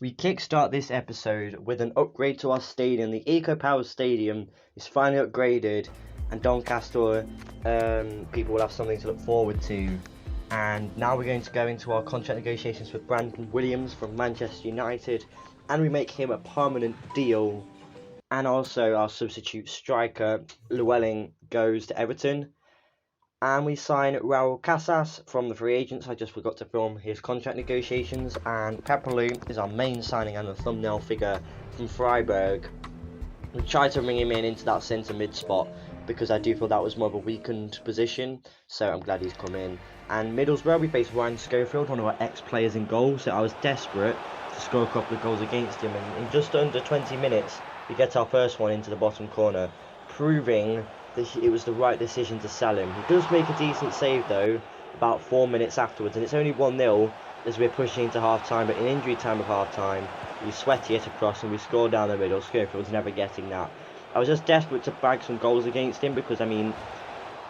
We kickstart this episode with an upgrade to our stadium. The Eco Power Stadium is finally upgraded, and Doncaster people will have something to look forward to. And now we're going to go into our contract negotiations with Brandon Williams from Manchester United, and we make him a permanent deal. And also our substitute striker Llewellyn goes to Everton. And we sign Raul Casas from the free agents. I just forgot to film his contract negotiations. And Pepperloo is our main signing and the thumbnail figure from Freiburg. We tried to bring him into that centre mid spot because I do feel that was more of a weakened position. So I'm glad he's come in. And Middlesbrough, we faced Ryan Schofield, one of our ex-players in goal. So I was desperate to score a couple of goals against him. And in just under 20 minutes, we get our first one into the bottom corner, proving it was the right decision to sell him. He does make a decent save though, about 4 minutes afterwards, and it's only 1-0 as we're pushing into half time. But in injury time of half time, we sweaty it across and we score down the middle. Schofield's never getting that. I was just desperate to bag some goals against him because, I mean,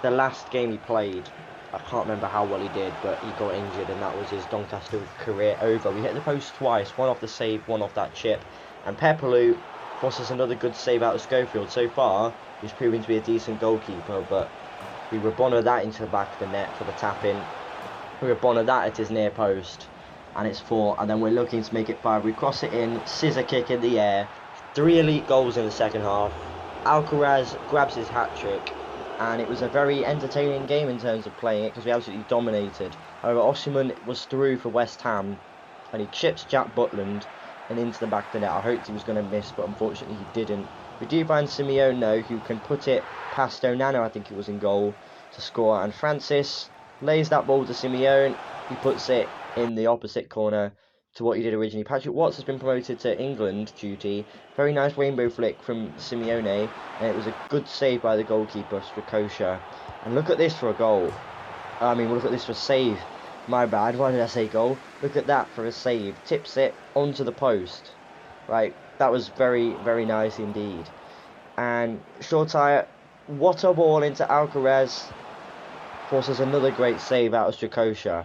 the last game he played, I can't remember how well he did, but he got injured and that was his Doncaster career over. We hit the post twice, one off the save, one off that chip, and Pepperloo forces another good save out of Schofield. So far, he's proving to be a decent goalkeeper, but we Rabona that into the back of the net for the tap-in. We Rabona that at his near post, and it's 4, and then we're looking to make it 5. We cross it in, scissor kick in the air, 3 elite goals in the second half. Alcaraz grabs his hat-trick, and it was a very entertaining game in terms of playing it because we absolutely dominated. However, Osimhen was through for West Ham, and he chips Jack Butland and into the back of the net. I hoped he was going to miss, but unfortunately he didn't. We do find Simeone though, who can put it past Onana, I think it was, in goal to score, and Francis lays that ball to Simeone. He puts it in the opposite corner to what he did originally. Patrick Watts has been promoted to England duty. Very nice rainbow flick from Simeone, and it was a good save by the goalkeeper, Strakosha. And look at this for a goal. I mean, look at this for a save. My bad, why did I say goal? Look at that for a save. Tips it onto the post. Right, that was very, very nice indeed. And Shortire, what a ball into Alcaraz. Forces another great save out of Strakosha.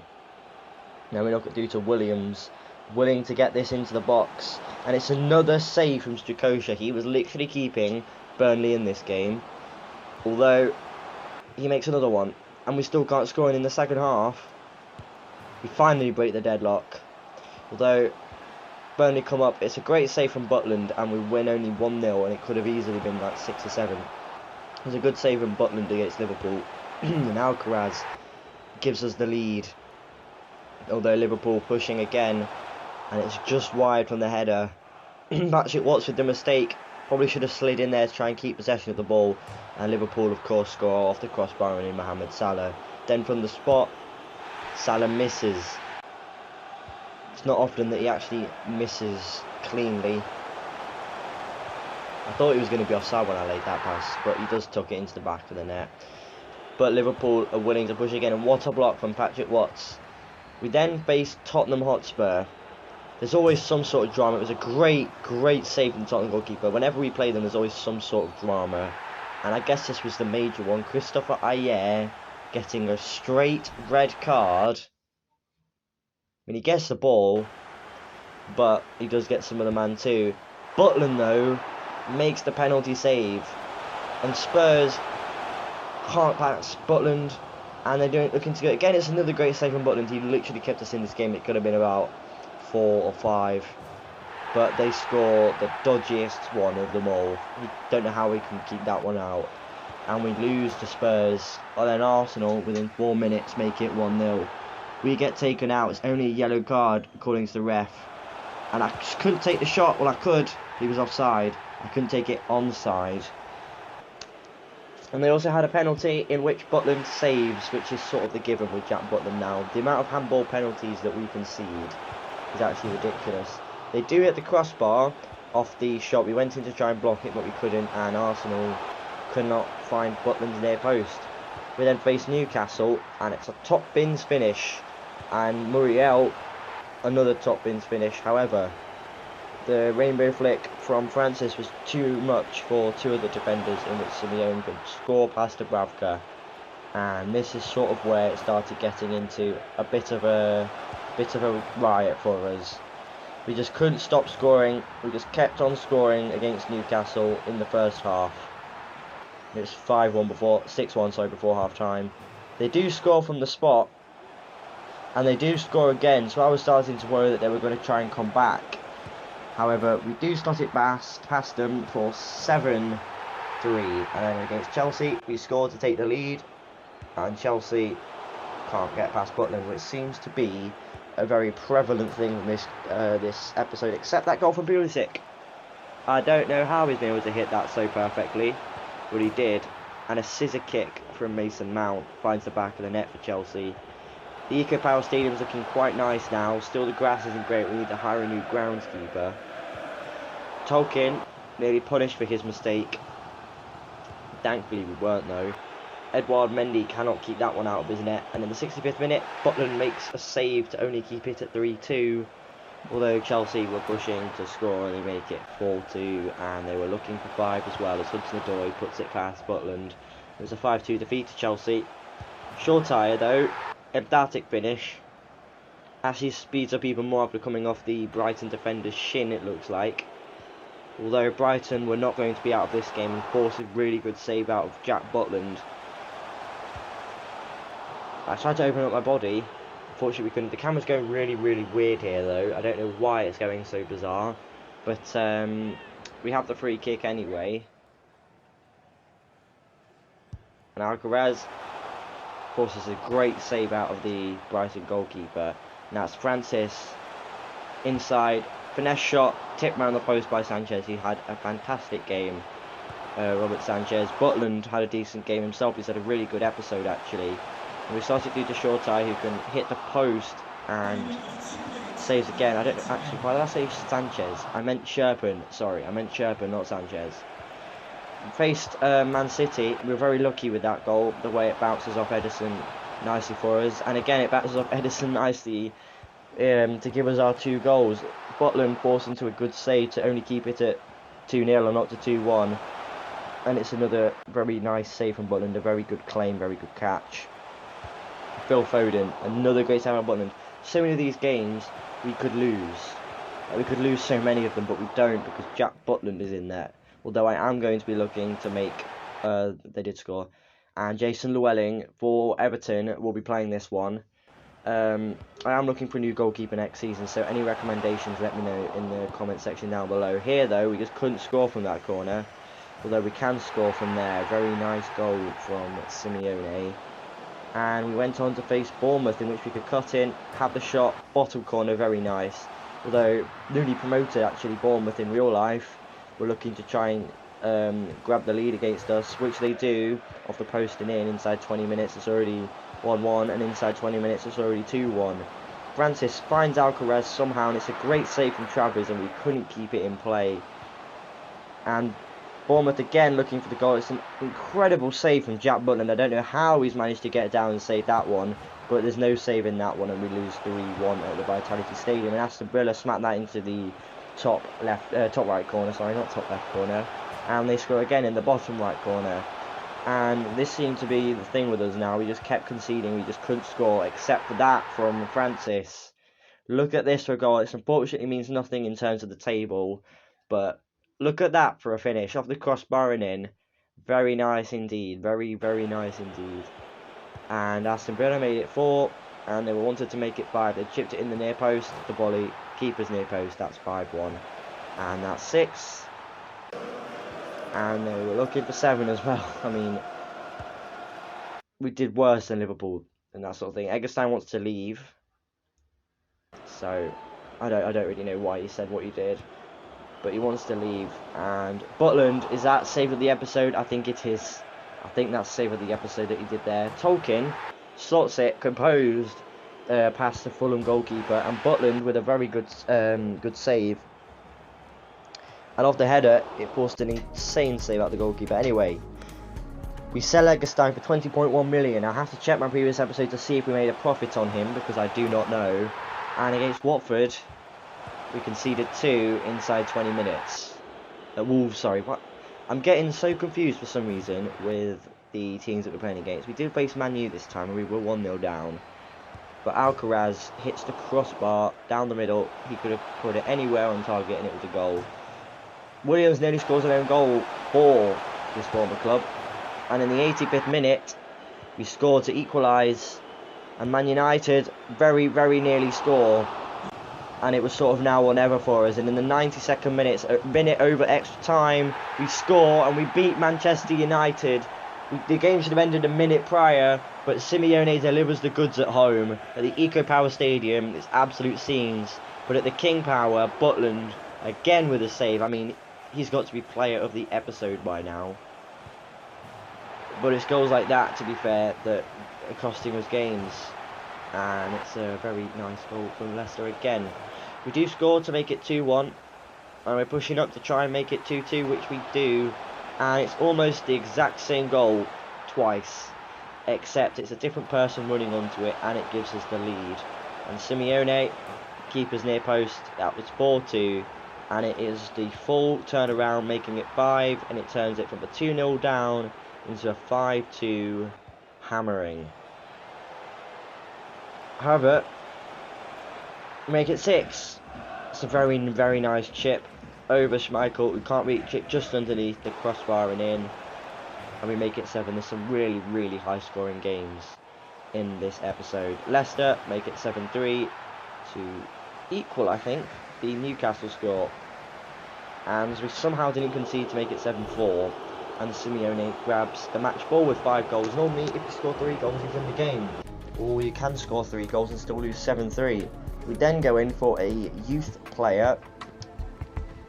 Now we look at due to Williams, willing to get this into the box. And it's another save from Strakosha. He was literally keeping Burnley in this game. Although, he makes another one. And we still can't score in the second half. We finally break the deadlock. Although Burnley come up, it's a great save from Butland and we win only 1-0, and it could have easily been like 6 or 7. It was a good save from Butland against Liverpool. And Alcaraz gives us the lead. Although Liverpool pushing again, and it's just wide from the header. Patrick Watts with the mistake. Probably should have slid in there to try and keep possession of the ball. And Liverpool of course score off the crossbar and in Mohamed Salah. Then from the spot, Salah misses. It's not often that he actually misses cleanly. I thought he was going to be offside when I laid that pass, but he does tuck it into the back of the net. But Liverpool are willing to push again, and what a block from Patrick Watts. We then face Tottenham Hotspur. There's always some sort of drama. It was a great save from the Tottenham goalkeeper. Whenever we play them, there's always some sort of drama. And I guess this was the major one. Christopher Ayer getting a straight red card. I mean, he gets the ball, but he does get some of the man too. Butland, though, makes the penalty save. And Spurs can't pass Butland, and they're looking to go. Again, it's another great save from Butland. He literally kept us in this game. It could have been about 4 or 5. But they score the dodgiest one of them all. We don't know how we can keep that one out. And we lose to Spurs. And then Arsenal, within 4 minutes, make it 1-0. We get taken out. It's only a yellow card, according to the ref. And I just couldn't take the shot. Well, I could. He was offside. I couldn't take it onside. And they also had a penalty in which Butland saves, which is sort of the given with Jack Butland now. The amount of handball penalties that we concede is actually ridiculous. They do hit the crossbar off the shot. We went in to try and block it, but we couldn't, and Arsenal could not find Butland's near post. We then face Newcastle, and it's a top bins finish, and Muriel, another top bins finish. However, the rainbow flick from Francis was too much for 2 of the defenders, in which Simeone could score past Dubravka. And this is sort of where it started getting into a bit of a riot for us. We just couldn't stop scoring. We just kept on scoring against Newcastle in the first half. It was 5-1 before, 6-1 sorry, before half time. They do score from the spot, and they do score again, so I was starting to worry that they were going to try and come back. However, we do slot it past them for 7-3, and then against Chelsea, we scored to take the lead, and Chelsea can't get past Butland, which seems to be a very prevalent thing in this episode, except that goal from Pulisic. I don't know how he's been able to hit that so perfectly, but he did. And a scissor kick from Mason Mount finds the back of the net for Chelsea. The Eco Power Stadium is looking quite nice now. Still, the grass isn't great. We need to hire a new groundskeeper. Tolkien nearly punished for his mistake. Thankfully, we weren't though. Edouard Mendy cannot keep that one out of his net, and in the 65th minute, Butland makes a save to only keep it at 3-2. Although Chelsea were pushing to score, and they make it 4-2, and they were looking for 5 as well, as Hudson-Odoi puts it past Butland. It was a 5-2 defeat to Chelsea. Short tire though, emphatic finish. Actually speeds up even more after coming off the Brighton defender's shin, it looks like. Although Brighton were not going to be out of this game, and forced a really good save out of Jack Butland. I tried to open up my body. Unfortunately we couldn't. The camera's going really weird here though. I don't know why it's going so bizarre. But we have the free kick anyway. And Alcaraz forces a great save out of the Brighton goalkeeper. Now it's Francis inside. Finesse shot. Tipped round the post by Sanchez. He had a fantastic game. Robert Sanchez. Butland had a decent game himself. He's had a really good episode actually. And we started due to Shortai, who can hit the post and saves again. I don't actually, why did I say Sanchez? I meant Sherpen. Sorry, I meant Sherpen, not Sanchez. We faced Man City. We were very lucky with that goal, the way it bounces off Edison nicely for us. And again, it bounces off Edison nicely to give us our 2 goals. Butland forced into a good save to only keep it at 2-0 and not to 2-1. And it's another very nice save from Butland, a very good claim, very good catch. Phil Foden, another great save from Butland. So many of these games we could lose. We could lose so many of them, but we don't because Jack Butland is in there. Although I am going to be looking to make, they did score. And Jason Llewellyn for Everton will be playing this one. I am looking for a new goalkeeper next season, so any recommendations let me know in the comment section down below. Here though, we just couldn't score from that corner. Although we can score from there. Very nice goal from Simeone. And we went on to face Bournemouth, in which we could cut in, have the shot, bottom corner, very nice. Although newly promoted actually Bournemouth in real life were looking to try and grab the lead against us, which they do off the post and in. Inside 20 minutes it's already 1-1, and inside 20 minutes it's already 2-1. Francis finds Alcaraz somehow, and it's a great save from Travers, and we couldn't keep it in play. And Bournemouth again looking for the goal. It's an incredible save from Jack Butland. I don't know how he's managed to get down and save that one, but there's no save in that one, and we lose 3-1 at the Vitality Stadium. And Aston Villa smacked that into the top right corner. Sorry, not top left corner. And they score again in the bottom right corner. And this seemed to be the thing with us now. We just kept conceding. We just couldn't score, except for that from Francis. Look at this for a goal. It unfortunately means nothing in terms of the table, but look at that for a finish off the crossbar and in. Very nice indeed. Very nice indeed. And Aston Villa made it 4, and they wanted to make it 5. They chipped it in the near post, the volley, keeper's near post. That's 5-1, and that's 6. And they were looking for 7 as well. I mean, we did worse than Liverpool and that sort of thing. Eggestein wants to leave, so I don't really know why he said what he did. But he wants to leave. And Butland, is that save of the episode? I think it is. I think that's save of the episode that he did there. Tolkien slots it, composed, past the Fulham goalkeeper, and Butland with a very good save. And off the header, it forced an insane save out the goalkeeper. Anyway, we sell Eggestein for 20.1 million. I have to check my previous episode to see if we made a profit on him, because I do not know. And against Watford, we conceded 2 inside 20 minutes. Wolves, sorry. What? I'm getting so confused for some reason with the teams that we're playing against. We did face Man U this time, and we were 1-0 down. but Alcaraz hits the crossbar down the middle. He could have put it anywhere on target and it was a goal. Williams nearly scores an own goal for his former club, and in the 85th minute we scored to equalise, and Man United very, very nearly score, and it was sort of now or never for us. And in the 92nd minute, a minute over extra time, we score and we beat Manchester United. The game should have ended a minute prior, but Simeone delivers the goods at home. At the Eco Power Stadium, it's absolute scenes. But at the King Power, Butland, again with a save. I mean, he's got to be player of the episode by now. But it's goals like that, to be fair, that are costing us games. And it's a very nice goal from Leicester again. We do score to make it 2-1. And we're pushing up to try and make it 2-2, which we do. And it's almost the exact same goal twice, except it's a different person running onto it, and it gives us the lead. And Simeone, keeper's near post, that was 4-2, and it is the full turnaround, making it 5, and it turns it from a 2-0 down into a 5-2 hammering. However, make it 6. It's a very, very nice chip over Schmeichel, who can't reach it, just underneath the crossbar and in, and we make it 7. There's some really, really high scoring games in this episode. Leicester make it 7-3 to equal, I think, the Newcastle score, and we somehow didn't concede to make it 7-4, and Simeone grabs the match ball with 5 goals. Normally if you score 3 goals you win the game, or you can score 3 goals and still lose 7-3. We then go in for a youth player,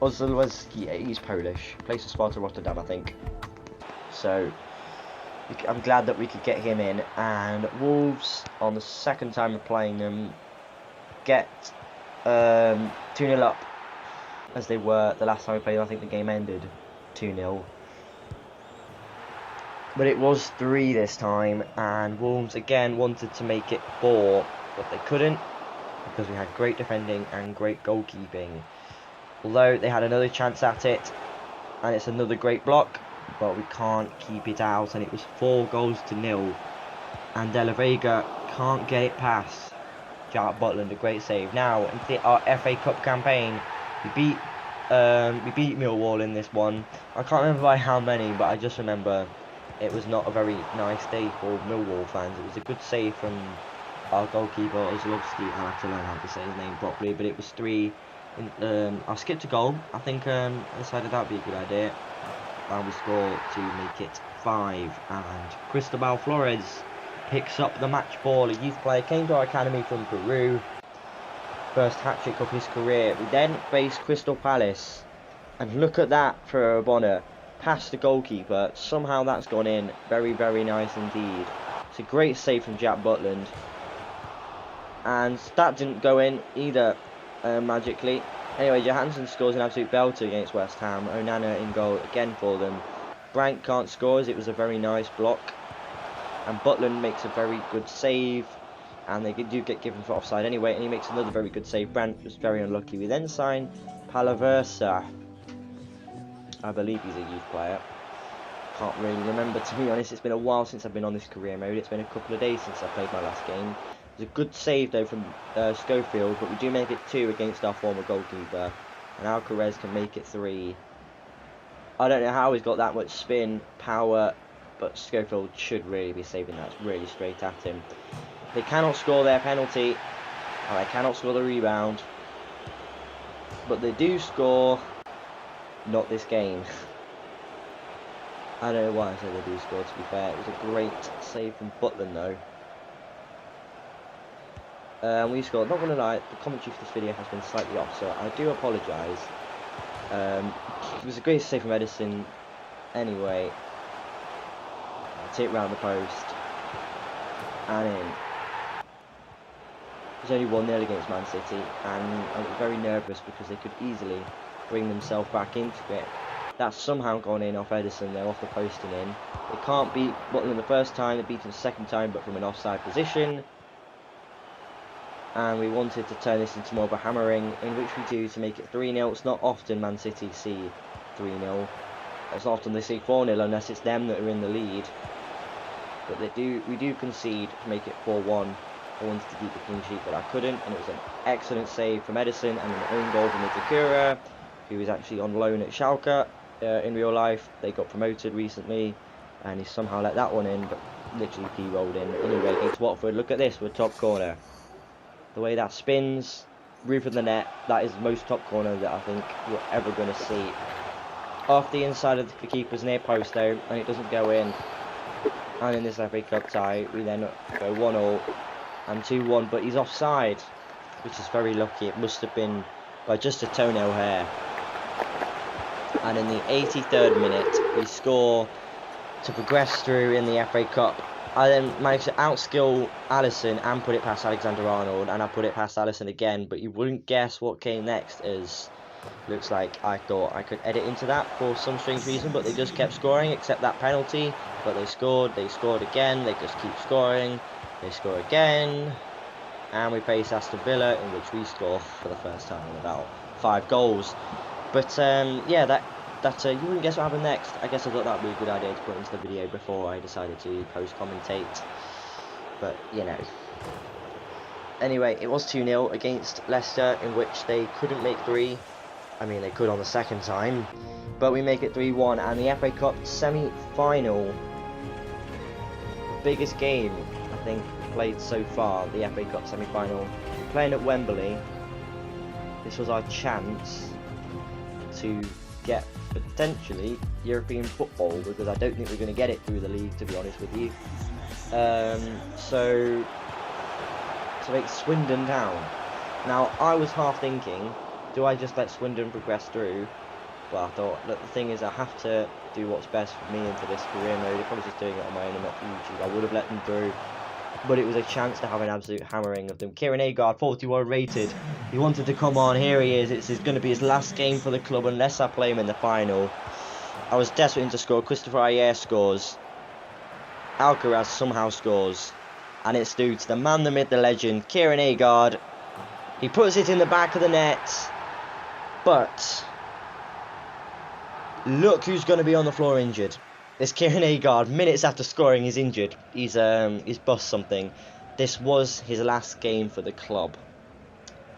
Ozlewski. He's Polish, plays for Sparta Rotterdam, I think. So I'm glad that we could get him in. And Wolves, on the second time of playing them, get 2-0 up, as they were the last time we played them. I think the game ended 2-0. But it was 3 this time, and Wolves again wanted to make it 4, but they couldn't, because we had great defending and great goalkeeping. Although they had another chance at it, and it's another great block, but we can't keep it out, and it was 4-0, and De La Vega can't get it past Jack Butland. A great save. Now in our FA Cup campaign, we beat Millwall in this one. I can't remember by how many, but I just remember it was not a very nice day for Millwall fans. It was a good save from our goalkeeper Ozlowski. I'll have to learn how to say his name properly, but it was 3. I skipped a goal. I think I decided that would be a good idea, and we score to make it 5. And Cristobal Flores picks up the match ball. A youth player, came to our academy from Peru. First hat-trick of his career. We then face Crystal Palace, and look at that for Bonner, past the goalkeeper. Somehow that's gone in. Very, very nice indeed. It's a great save from Jack Butland, and that didn't go in either. Magically. Anyway, Johansson scores an absolute belter against West Ham. Onana in goal again for them. Brandt can't score, as it was a very nice block, and Butland makes a very good save, and they do get given for offside anyway, and he makes another very good save. Brandt was very unlucky. We then sign Palaversa. I believe he's a youth player. Can't really remember, to be honest. It's been a while since I've been on this career mode. It's been a couple of days since I played my last game. It's a good save though from Schofield, but we do make it 2 against our former goalkeeper, and Alcaraz can make it 3. I don't know how he's got that much spin, power, but Schofield should really be saving that. It's really straight at him. They cannot score their penalty, and they cannot score the rebound, but they do score. Not this game. I don't know why I said they do score, to be fair. It was a great save from Butland though. We scored. Not going to lie, the commentary for this video has been slightly off, so I do apologise. It was a great save from Edison anyway. Take round the post and in. It was only 1-0 against Man City, and I was very nervous because they could easily bring themselves back into it. That's somehow gone in off Edison. They're off the post and in. They can't beat Butland the first time, they beat him the second time, but from an offside position. And we wanted to turn this into more of a hammering, in which we do to make it 3-0. It's not often Man City see 3-0. It's not often they see 4-0 unless it's them that are in the lead. But we do concede to make it 4-1. I wanted to keep a clean sheet, but I couldn't, and it was an excellent save from Edison and an own goal from Itakura, who is actually on loan at Schalke in real life. They got promoted recently, and he somehow let that one in, but literally P-rolled in. Anyway, against Watford, look at this with top corner. The way that spins, roof of the net, that is the most top corner that I think you're ever going to see. Off the inside of the keeper's near post though, and it doesn't go in. And in this FA Cup tie, we then go 1-0 and 2-1, but he's offside, which is very lucky. It must have been by just a toenail hair. And in the 83rd minute, we score to progress through in the FA Cup. I then managed to outskill Alisson and put it past Alexander-Arnold, and I put it past Alisson again, but you wouldn't guess what came next, as looks like I thought I could edit into that for some strange reason, but they just kept scoring, except that penalty. But they scored again, they just keep scoring, they score again, and we face Aston Villa, in which we score for the first time in about 5 goals. But yeah, that you wouldn't guess what happened next. I guess I thought that would be a good idea to put into the video before I decided to post-commentate, but you know. Anyway, it was 2-0 against Leicester, in which they couldn't make 3. I mean, they could on the second time, but we make it 3-1, and the FA Cup semi-final, biggest game I think played so far, the FA Cup semi-final, playing at Wembley. This was our chance to get potentially European football, because I don't think we're going to get it through the league, to be honest with you. So to make Swindon down. Now, I was half thinking, do I just let Swindon progress through? But I thought, look, the thing is, I have to do what's best for me into this career mode. If I was just doing it on my own and not for YouTube, I would have let them through. But it was a chance to have an absolute hammering of them. Kieran Agard, 41 rated. He wanted to come on. Here he is. It's going to be his last game for the club unless I play him in the final. I was desperate to score. Christopher Ayer scores. Alcaraz somehow scores. And it's due to the man, the myth, the legend, Kieran Agard. He puts it in the back of the net. But look who's going to be on the floor injured. It's Kieran Agard. Minutes after scoring, he's injured. He's bust something. This was his last game for the club.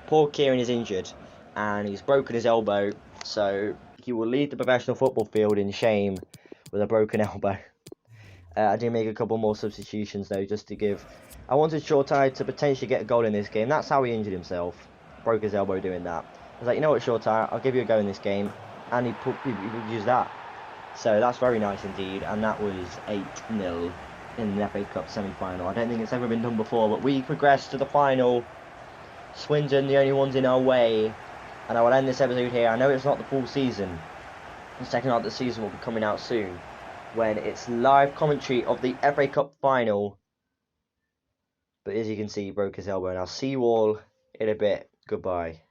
Poor Kieran is injured, and he's broken his elbow. So he will leave the professional football field in shame with a broken elbow. I did make a couple more substitutions though, just to give. I wanted Shortide to potentially get a goal in this game. That's how he injured himself. Broke his elbow doing that. I was like, you know what, Shortide, I'll give you a go in this game, and he used that. So that's very nice indeed, and that was 8-0 in the FA Cup semi-final. I don't think it's ever been done before, but we progressed to the final. Swindon, the only ones in our way, and I will end this episode here. I know it's not the full season. The second half of the season will be coming out soon, when it's live commentary of the FA Cup final. But as you can see, he broke his elbow, and I'll see you all in a bit. Goodbye.